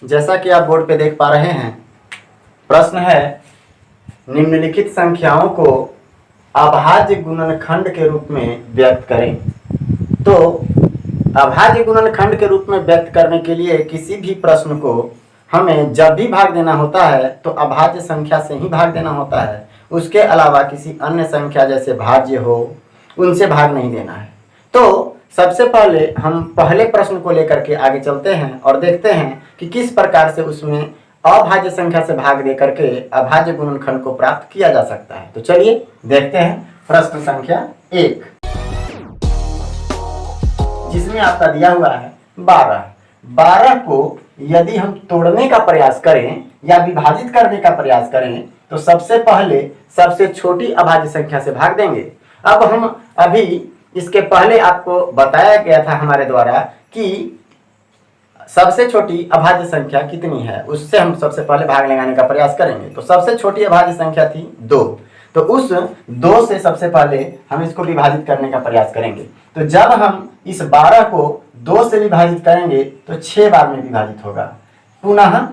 जैसा कि आप बोर्ड पे देख पा रहे हैं, प्रश्न है निम्नलिखित संख्याओं को अभाज्य गुणनखंड के रूप में व्यक्त करें। तो अभाज्य गुणनखंड के रूप में व्यक्त करने के लिए किसी भी प्रश्न को हमें जब भी भाग देना होता है तो अभाज्य संख्या से ही भाग देना होता है। उसके अलावा किसी अन्य संख्या जैसे भाज्य हो उनसे भाग नहीं देना है। तो सबसे पहले हम पहले प्रश्न को लेकर के आगे चलते हैं और देखते हैं कि किस प्रकार से उसमें अभाज्य संख्या से भाग दे करके अभाज्य गुणनखंड को प्राप्त किया जा सकता है। तो चलिए देखते हैं प्रश्न संख्या 1, जिसमें आपका दिया हुआ है 12 को यदि हम तोड़ने का प्रयास करें या विभाजित करने का प्रयास करें तो सबसे पहले सबसे छोटी अभाज्य संख्या से भाग देंगे। अब हम अभी इसके पहले आपको बताया गया था हमारे द्वारा कि सबसे छोटी अभाज्य संख्या कितनी है, उससे हम सबसे पहले भाग लगाने का प्रयास करेंगे। तो सबसे छोटी अभाज्य संख्या थी 2, तो उस 2 से सबसे पहले हम इसको विभाजित करने का प्रयास करेंगे। तो जब हम इस 12 को 2 से विभाजित करेंगे तो 6 बार में विभाजित होगा। पुनः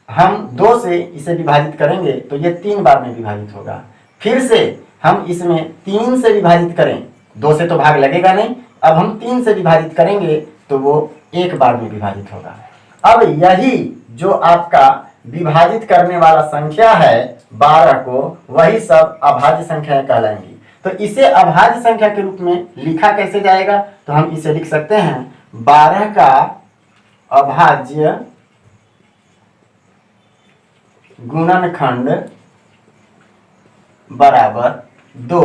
हम 2 से इसे विभाजित करेंगे तो ये 3 बार में विभाजित होगा। फिर से हम इसमें 3 से विभाजित करें, 2 से तो भाग लगेगा नहीं, अब हम 3 से विभाजित करेंगे तो वो 1 बार में विभाजित होगा। अब यही जो आपका विभाजित करने वाला संख्या है 12 को, वही सब अभाज्य संख्याएं कहलाएंगी। तो इसे अभाज्य संख्या के रूप में लिखा कैसे जाएगा, तो हम इसे लिख सकते हैं 12 का अभाज्य गुणनखंड बराबर 2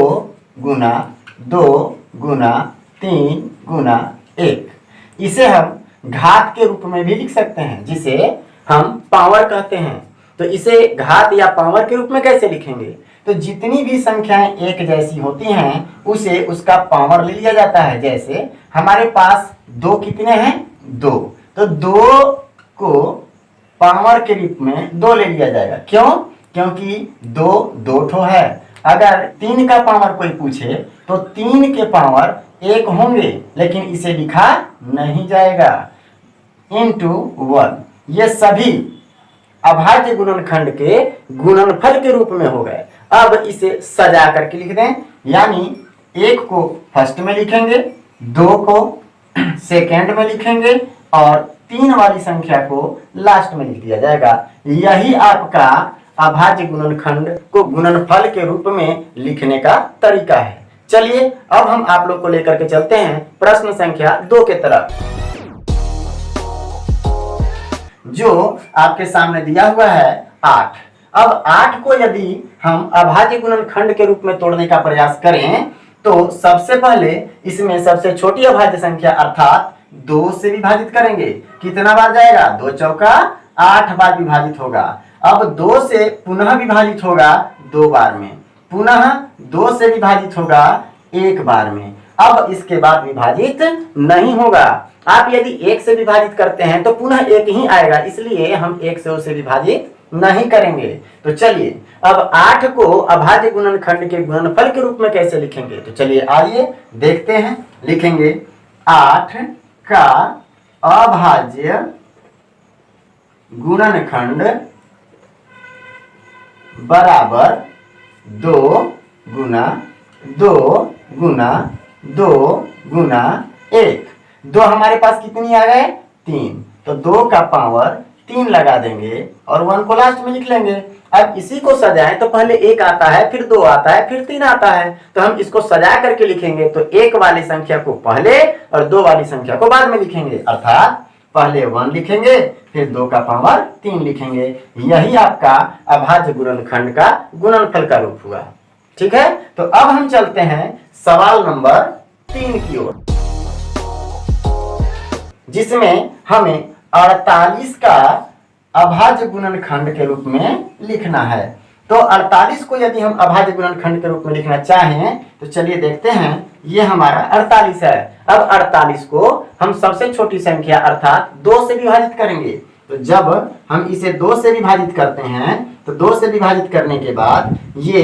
गुना 2 गुना 3 गुना 1। इसे हम घात के रूप में भी लिख सकते हैं, जिसे हम पावर कहते हैं। तो इसे घात या पावर के रूप में कैसे लिखेंगे, तो जितनी भी संख्याएं एक जैसी होती हैं उसे उसका पावर ले लिया जाता है। जैसे हमारे पास 2 कितने हैं, 2, तो 2 को पावर के रूप में 2 ले लिया जाएगा। क्यों, क्योंकि 2 ठो है। अगर 3 का पावर कोई पूछे तो 3 के पावर 1 होंगे, लेकिन इसे लिखा नहीं जाएगा, इंटू 1। ये सभी अभाज्य गुणनखंड के गुणनफल के रूप में हो गए। अब इसे सजा करके लिख दें, यानी 1 को फर्स्ट में लिखेंगे, 2 को सेकेंड में लिखेंगे और 3 वाली संख्या को लास्ट में लिख दिया जाएगा। यही आपका अभाज्य गुणनखंड को गुणनफल के रूप में लिखने का तरीका है। चलिए अब हम आप लोग को लेकर के चलते हैं प्रश्न संख्या 2 के तरफ, जो आपके सामने दिया हुआ है 8। अब 8 को यदि हम अभाज्य गुणनखंड के रूप में तोड़ने का प्रयास करें तो सबसे पहले इसमें सबसे छोटी अभाज्य संख्या अर्थात 2 से विभाजित करेंगे। कितना बार जाएगा, 2 चौका 8 बार विभाजित होगा। अब 2 से पुनः विभाजित होगा 2 बार में, पुनः 2 से विभाजित होगा 1 बार में। अब इसके बाद विभाजित नहीं होगा। आप यदि 1 से विभाजित करते हैं तो पुनः 1 ही आएगा, इसलिए हम 1 से उसे विभाजित नहीं करेंगे। तो चलिए अब 8 को अभाज्य गुणनखंड के गुणनफल के रूप में कैसे लिखेंगे, तो चलिए आइए देखते हैं। लिखेंगे 8 का अभाज्य गुणनखंड बराबर 2 गुना 2 गुना 2 गुना 1। 2 हमारे पास कितनी आ गए, 3, तो 2 का पावर 3 लगा देंगे और 1 को लास्ट में लिख लेंगे। अब इसी को सजाएं तो पहले 1 आता है, फिर 2 आता है, फिर 3 आता है। तो हम इसको सजा करके लिखेंगे तो 1 वाली संख्या को पहले और 2 वाली संख्या को बाद में लिखेंगे, अर्थात पहले 1 लिखेंगे फिर 2 का पावर 3 लिखेंगे। यही आपका अभाज्य गुणनखंड का गुणनफल का रूप हुआ। ठीक है, तो अब हम चलते हैं सवाल नंबर 3 की ओर, जिसमें हमें 48 का अभाज्य गुणनखंड के रूप में लिखना है। तो 48 को यदि हम अभाज्य गुणनखंड के रूप में लिखना चाहें तो चलिए देखते हैं। ये हमारा 48 है। अब 48 को हम सबसे छोटी संख्या अर्थात 2 से विभाजित करेंगे। तो जब हम इसे 2 से विभाजित करते हैं तो 2 से विभाजित करने के बाद ये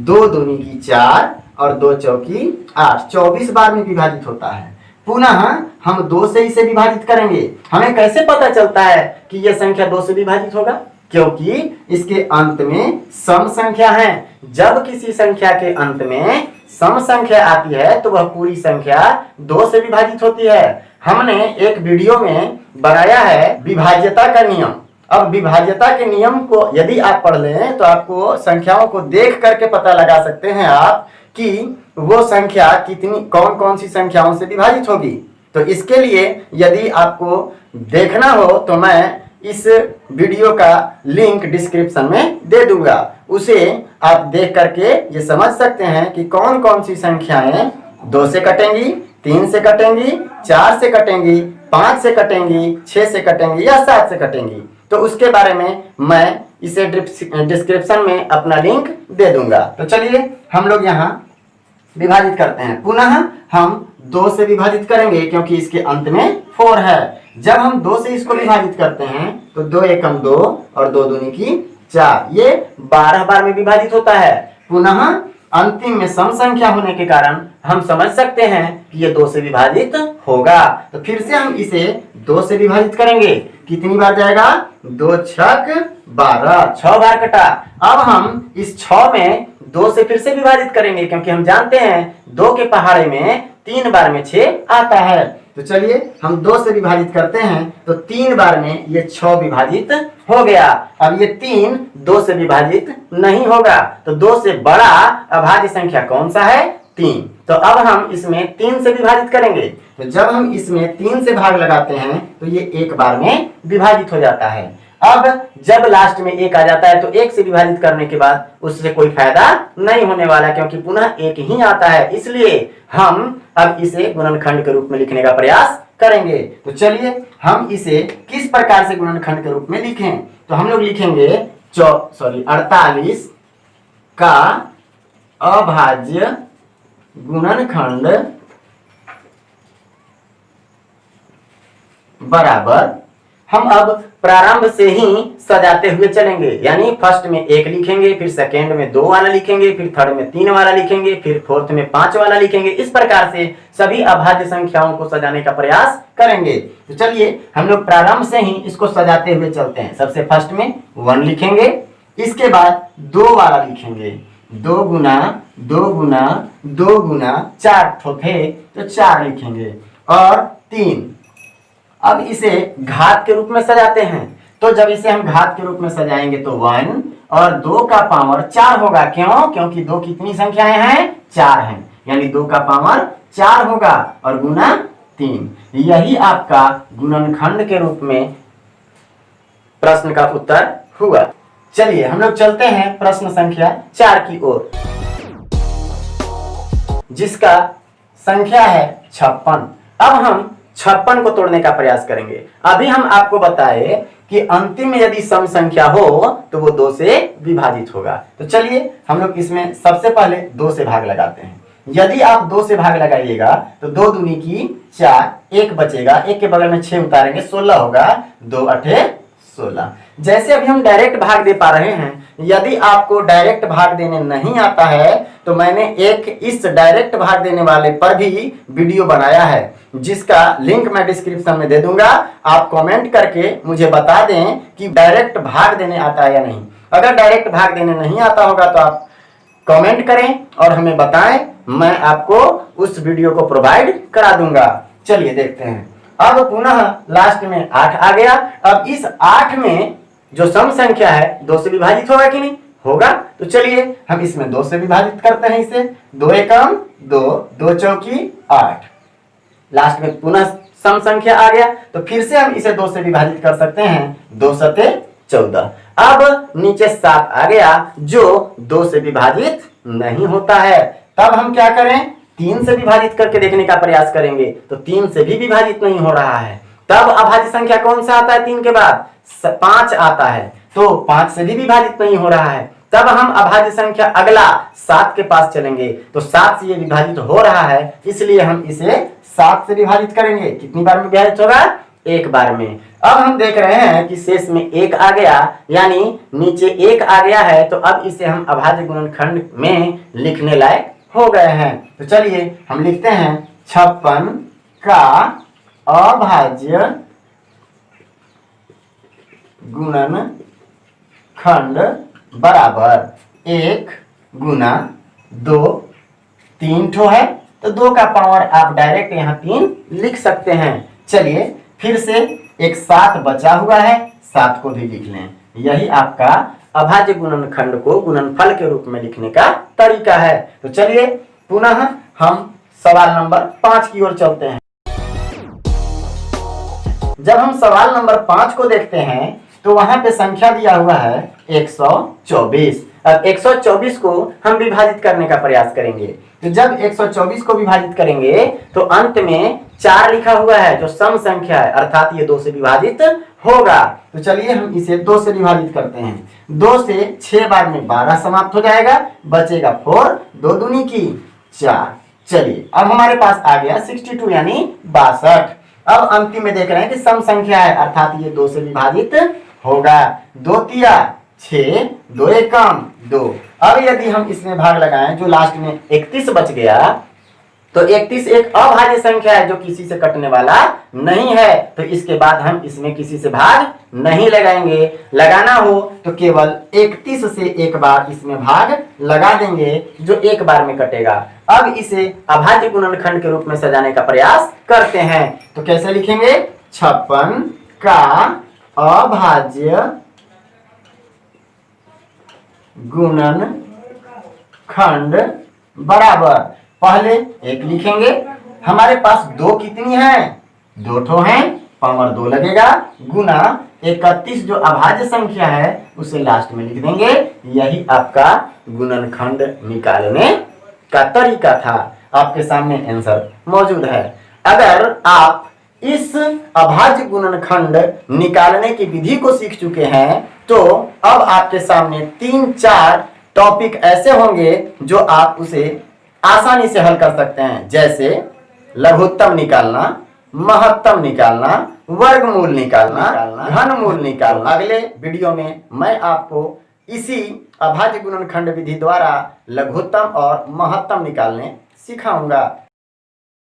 2 दूनी की 4 और 2 चौकी 8, 24 बार में विभाजित होता है। पुनः हम 2 से इसे विभाजित करेंगे। हमें कैसे पता चलता है कि यह संख्या 2 से विभाजित होगा? क्योंकि इसके अंत में सम संख्या है। जब किसी संख्या के अंत में सम संख्या आती है तो वह पूरी संख्या 2 से विभाजित होती है। हमने एक वीडियो में बनाया है विभाज्यता का नियम। अब विभाज्यता के नियम को यदि आप पढ़ लें तो आपको संख्याओं को देख करके पता लगा सकते हैं आप कि वो संख्या कितनी कौन कौन सी संख्याओं से विभाजित होगी। तो इसके लिए यदि आपको देखना हो तो मैं इस वीडियो का लिंक डिस्क्रिप्शन में दे दूंगा, उसे आप देख करके ये समझ सकते हैं कि कौन कौन सी संख्याएं 2 से कटेंगी, 3 से कटेंगी, 4 से कटेंगी, 5 से कटेंगी, 6 से कटेंगी या 7 से कटेंगी। तो उसके बारे में मैं इसे डिस्क्रिप्शन में अपना लिंक दे दूंगा। तो चलिए हम लोग यहाँ विभाजित करते हैं। पुनः हम 2 से विभाजित करेंगे क्योंकि इसके अंत में 4 है। जब हम 2 से इसको विभाजित करते हैं तो 2 एकम 2 और 2 दूनी की 4, ये 12 बार में विभाजित होता है। पुनः अंतिम में सम संख्या होने के कारण हम समझ सकते हैं कि ये 2 से विभाजित होगा। तो फिर से हम इसे 2 से विभाजित करेंगे। कितनी बार जाएगा? 2 छक 12, 6 बार कटा। अब हम इस 6 में 2 से फिर से विभाजित करेंगे क्योंकि हम जानते हैं 2 के पहाड़े में 3 बार में 6 आता है। तो चलिए हम 2 से विभाजित करते हैं तो 3 बार में ये 6 विभाजित हो गया। अब ये 3 2 से विभाजित नहीं होगा। तो 2 से बड़ा अभाज्य संख्या कौन सा है? 3। तो अब हम इसमें 3 से विभाजित करेंगे। तो जब हम इसमें 3 से भाग लगाते हैं तो ये 1 बार में विभाजित हो जाता है। अब जब लास्ट में 1 आ जाता है तो 1 से विभाजित करने के बाद उससे कोई फायदा नहीं होने वाला क्योंकि पुनः 1 ही आता है। इसलिए हम अब इसे गुणनखंड के रूप में लिखने का प्रयास करेंगे। तो चलिए हम इसे किस प्रकार से गुणनखंड के रूप में लिखें। तो हम लोग लिखेंगे 48 का अभाज्य गुणनखंड बराबर, हम अब प्रारंभ से ही सजाते हुए चलेंगे। यानी फर्स्ट में 1 लिखेंगे, फिर सेकेंड में 2 वाला लिखेंगे, फिर थर्ड में 3 वाला लिखेंगे, फिर फोर्थ में 5 वाला लिखेंगे। इस प्रकार से सभी अभाज्य संख्याओं को सजाने का प्रयास करेंगे। तो चलिए हम लोग प्रारंभ से ही इसको सजाते हुए चलते हैं। सबसे फर्स्ट में 1 लिखेंगे, इसके बाद 2 वाला लिखेंगे, 2 गुना 2 गुना 2 गुना 4 थे तो 4 लिखेंगे और 3। अब इसे घात के रूप में सजाते हैं। तो जब इसे हम घात के रूप में सजाएंगे तो 1 और 2 का पावर 4 होगा। क्यों? क्योंकि 2 कितनी संख्याएं हैं? 4 हैं। यानी 2 का पावर 4 होगा और गुना 3। यही आपका गुणनखंड के रूप में प्रश्न का उत्तर हुआ। चलिए हम लोग चलते हैं प्रश्न संख्या 4 की ओर, जिसका संख्या है 56। अब हम 56 को तोड़ने का प्रयास करेंगे। अभी हम आपको बताए कि अंतिम में यदि सम संख्या हो तो वो 2 से विभाजित होगा। तो चलिए हम लोग इसमें सबसे पहले 2 से भाग लगाते हैं। यदि आप 2 से भाग लगाइएगा तो 2 दूनी की 4, 1 बचेगा, 1 के बगल में 6 उतारेंगे, 16 होगा, 2 अठे 16। जैसे अभी हम डायरेक्ट भाग दे पा रहे हैं, यदि आपको डायरेक्ट भाग देने नहीं आता है तो मैंने एक इस डायरेक्ट भाग देने वाले पर भी वीडियो बनाया है, जिसका लिंक मैं डिस्क्रिप्शन में दे दूंगा। आप कमेंट करके मुझे बता दें कि डायरेक्ट भाग देने आता है या नहीं। अगर डायरेक्ट भाग देने नहीं आता होगा तो आप कमेंट करें और हमें बताएं, मैं आपको उस वीडियो को प्रोवाइड करा दूंगा। चलिए देखते हैं। अब पुनः लास्ट में 8 आ गया। अब इस 8 में जो सम संख्या है 2 से विभाजित होगा कि नहीं? होगा। तो चलिए हम इसमें 2 से विभाजित करते हैं इसे। 2 एकम 2, 2 चौकी 8। लास्ट में पुनः सम संख्या आ गया तो फिर से हम इसे 2 से विभाजित कर सकते हैं। 2 सते 14। अब नीचे 7 आ गया जो 2 से विभाजित नहीं होता है। तब हम क्या करें? 3 से विभाजित करके देखने का प्रयास करेंगे। तो 3 से भी विभाजित नहीं हो रहा है। तब अभाज्य संख्या कौन सा आता है? 3 के बाद 5 आता है। तो 5 से भी विभाजित नहीं हो रहा है। तब हम अभाज्य संख्या अगला 7 के पास चलेंगे। तो 7 से ये विभाजित हो रहा है, इसलिए हम इसे 7 से विभाजित करेंगे। कितनी बार में विभाजित होगा? 1 बार में। अब हम देख रहे हैं कि शेष में 1 आ गया, यानी नीचे 1 आ गया है। तो अब इसे हम अभाज्य गुणनखंड में लिखने लायक हो गए हैं। तो चलिए हम लिखते हैं 56 का अभाज्य गुणनखंड बराबर 1 गुना 2, 3 ठो है तो 2 का पावर आप डायरेक्ट यहाँ 3 लिख सकते हैं। चलिए फिर से एक 7 बचा हुआ है, 7 को भी लिख लें। यही आपका अभाज्य गुणनखंड को गुणनफल के रूप में लिखने का तरीका है। तो चलिए पुनः हम सवाल नंबर 5 की ओर चलते हैं। जब हम सवाल नंबर 5 को देखते हैं तो वहां पे संख्या दिया हुआ है 124। अब 124 को हम विभाजित करने का प्रयास करेंगे। तो जब 124 को विभाजित करेंगे तो अंत में 4 लिखा हुआ है जो सम संख्या है, अर्थात ये 2 से विभाजित होगा। तो चलिए हम इसे 2 से विभाजित करते हैं। 2 से 6 बार में 12 समाप्त हो जाएगा, बचेगा 4, 2 दूनी की 4। चलिए अब हमारे पास आ गया 62 यानी 62। अब अंतिम में देख रहे हैं कि सम संख्या है, अर्थात ये 2 से विभाजित होगा। 2 तिया 6, 2 एकम 2। अब यदि हम इसमें भाग लगाएं जो लास्ट में 31 बच गया, तो 31 एक अभाज्य संख्या है जो किसी से कटने वाला नहीं है। तो इसके बाद हम इसमें किसी से भाग नहीं लगाएंगे। लगाना हो तो केवल 31 से एक बार इसमें भाग लगा देंगे जो एक बार में कटेगा। अब इसे अभाज्य गुणनखंड के रूप में सजाने का प्रयास करते हैं। तो कैसे लिखेंगे? 56 का अभाज्य गुणनखंड बराबर, पहले 1 लिखेंगे। हमारे पास 2 कितनी है? 2 ठो है, पावर 2 लगेगा, गुना 31 जो अभाज्य संख्या है उसे लास्ट में लिख देंगे। यही आपका गुणनखंड निकालने का तरीका था। आपके सामने आंसर मौजूद है। अगर आप इस अभाज्य गुणनखंड निकालने की विधि को सीख चुके हैं तो अब आपके सामने 3-4 टॉपिक ऐसे होंगे जो आप उसे आसानी से हल कर सकते हैं, जैसे लघुत्तम निकालना, महत्तम निकालना, वर्गमूल निकालना, घनमूल निकालना। अगले वीडियो में मैं आपको इसी अभाज्य गुणनखंड विधि द्वारा लघुत्तम और महत्तम निकालने सिखाऊंगा।